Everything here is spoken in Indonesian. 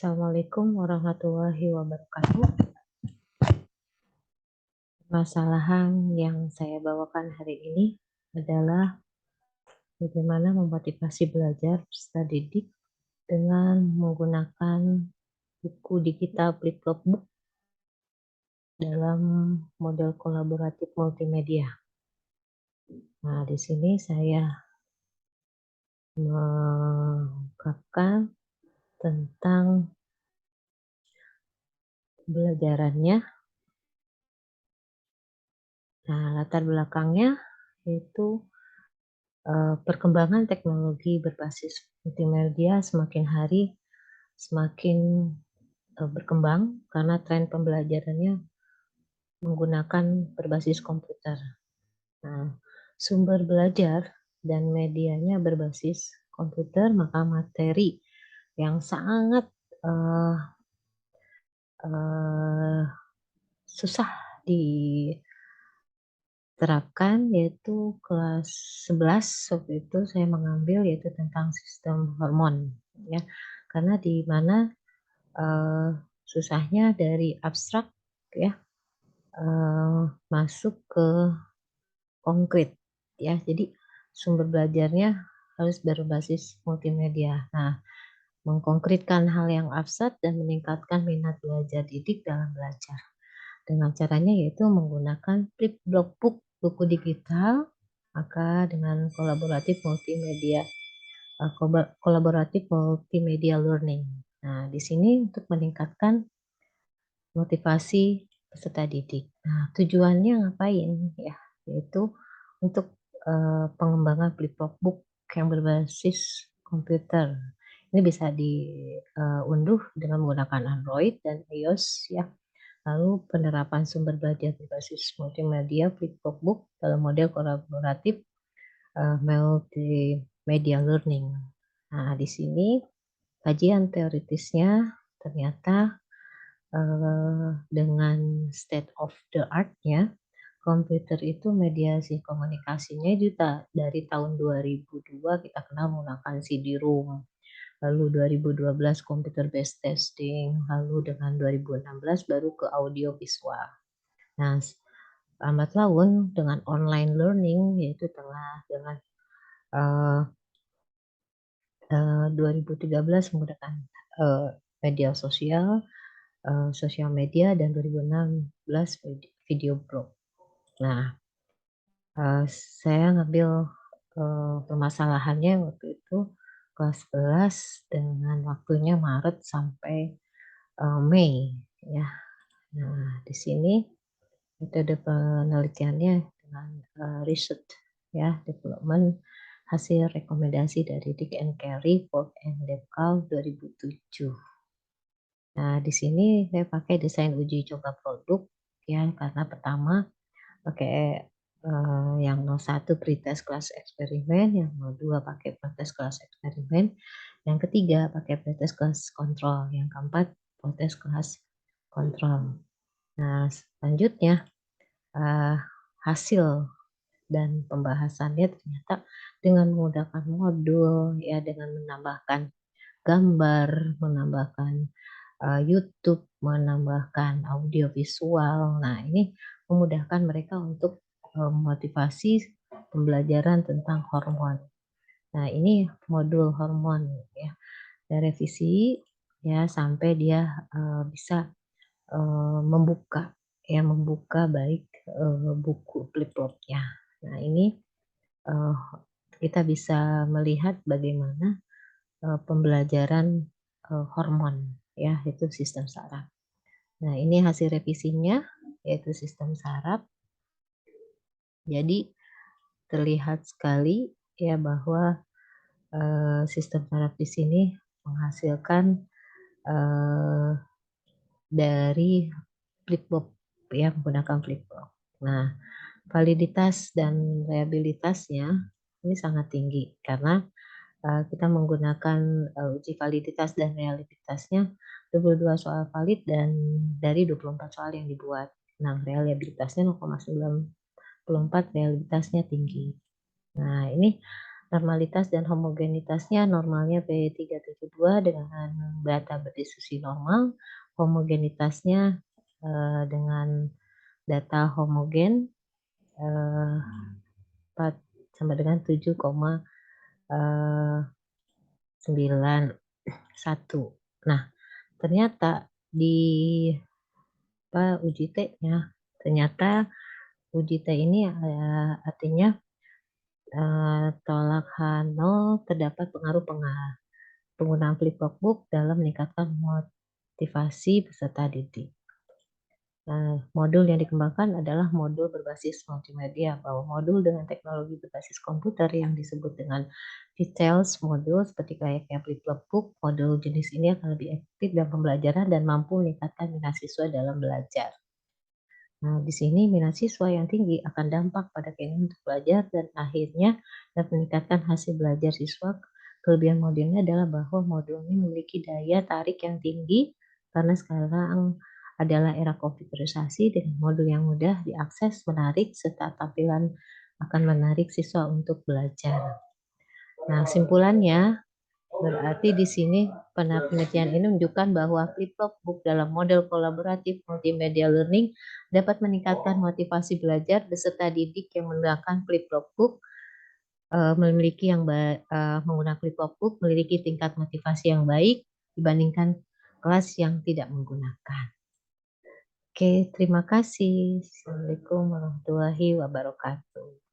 Assalamualaikum warahmatullahi wabarakatuh. Permasalahan yang saya bawakan hari ini adalah bagaimana memotivasi belajar peserta didik dengan menggunakan buku digital Flipbook dalam model kolaboratif multimedia. Nah, di sini saya mengungkapkan tentang pembelajarannya. Nah, latar belakangnya yaitu perkembangan teknologi berbasis multimedia semakin hari semakin berkembang karena tren pembelajarannya menggunakan berbasis komputer. Nah, sumber belajar dan medianya berbasis komputer, maka materi yang sangat uh, uh, susah diterapkan yaitu kelas 11 waktu itu saya mengambil yaitu tentang sistem hormon ya, karena di mana susahnya dari abstrak ya masuk ke konkret ya, jadi sumber belajarnya harus berbasis multimedia. Nah, mengkonkretkan hal yang abstrak dan meningkatkan minat belajar didik dalam belajar dengan caranya yaitu menggunakan Flipbook buku digital, maka dengan kolaboratif multimedia learning. Nah, di sini untuk meningkatkan motivasi peserta didik. Nah, tujuannya ngapain ya? Yaitu untuk pengembangan Flipbook yang berbasis komputer. Ini bisa diunduh dengan menggunakan Android dan iOS ya. Lalu penerapan sumber belajar berbasis multimedia Flipbook dalam model kolaboratif multimedia learning. Nah, di sini kajian teoritisnya ternyata dengan state of the art-nya, komputer itu mediasi komunikasinya juga dari tahun 2002 kita kenal menggunakan CD-ROM, lalu 2012 computer based testing, lalu dengan 2016 baru ke audio visual. Nah, lambat laun dengan online learning yaitu dengan 2013 menggunakan media sosial, sosial media, dan 2016 video blog. Nah, saya ngambil permasalahannya waktu itu kelas 11 dengan waktunya Maret sampai Mei ya. Nah, di sini metode penelitiannya dengan riset ya, development hasil rekomendasi dari Dick and Carey, Ford and Depcal 2007. Nah, di sini saya pakai desain uji coba produk ya, karena pertama pakai yang 01 pretest kelas eksperimen, yang 02 pakai pretest kelas eksperimen, yang ketiga pakai pretest kelas kontrol, yang keempat pretest kelas kontrol. Nah, selanjutnya hasil dan pembahasannya ternyata dengan menggunakan modul ya, dengan menambahkan gambar, menambahkan YouTube, menambahkan audio visual. Nah, ini memudahkan mereka untuk motivasi pembelajaran tentang hormon. Nah, ini modul hormon ya. Saya revisi ya sampai dia bisa membuka baik buku flipbooknya. Nah, ini kita bisa melihat bagaimana pembelajaran hormon ya, itu sistem saraf. Nah, ini hasil revisinya yaitu sistem saraf. Jadi terlihat sekali ya bahwa sistem saraf di sini menghasilkan dari flipbook ya, menggunakan flipbook. Nah, validitas dan reliabilitasnya ini sangat tinggi karena kita menggunakan uji validitas dan realitasnya 22 soal valid dan dari 24 soal yang dibuat. Nah, reliabilitasnya 0,94, realitasnya tinggi. Nah, ini Normalitas dan homogenitasnya normalnya P372 dengan data berdiskusi normal, homogenitasnya dengan data homogen 4 sama dengan 7,91. Nah, ternyata di uji T-nya, ternyata uji T ini artinya tolak H0 terdapat pengaruh penggunaan flip-flop dalam meningkatkan motivasi peserta didik. Modul yang dikembangkan adalah modul berbasis multimedia, bahwa modul dengan teknologi berbasis komputer yang disebut dengan details modul seperti layaknya flip-flop, modul jenis ini akan lebih efektif dalam pembelajaran dan mampu meningkatkan minat siswa dalam belajar. Nah, di sini minat siswa yang tinggi akan dampak pada keinginan untuk belajar dan akhirnya dapat meningkatkan hasil belajar siswa. Kelebihan modulnya adalah bahwa modul ini memiliki daya tarik yang tinggi karena sekarang adalah era komputerisasi dengan modul yang mudah diakses, menarik, serta tampilan akan menarik siswa untuk belajar. Nah, simpulannya berarti di sini penelitian ini menunjukkan bahwa flip-flop book dalam model kolaboratif multimedia learning dapat meningkatkan motivasi belajar beserta didik yang menggunakan flip-flop book menggunakan flip-flop book memiliki tingkat motivasi yang baik dibandingkan kelas yang tidak menggunakan. Oke, terima kasih. Assalamualaikum warahmatullahi wabarakatuh.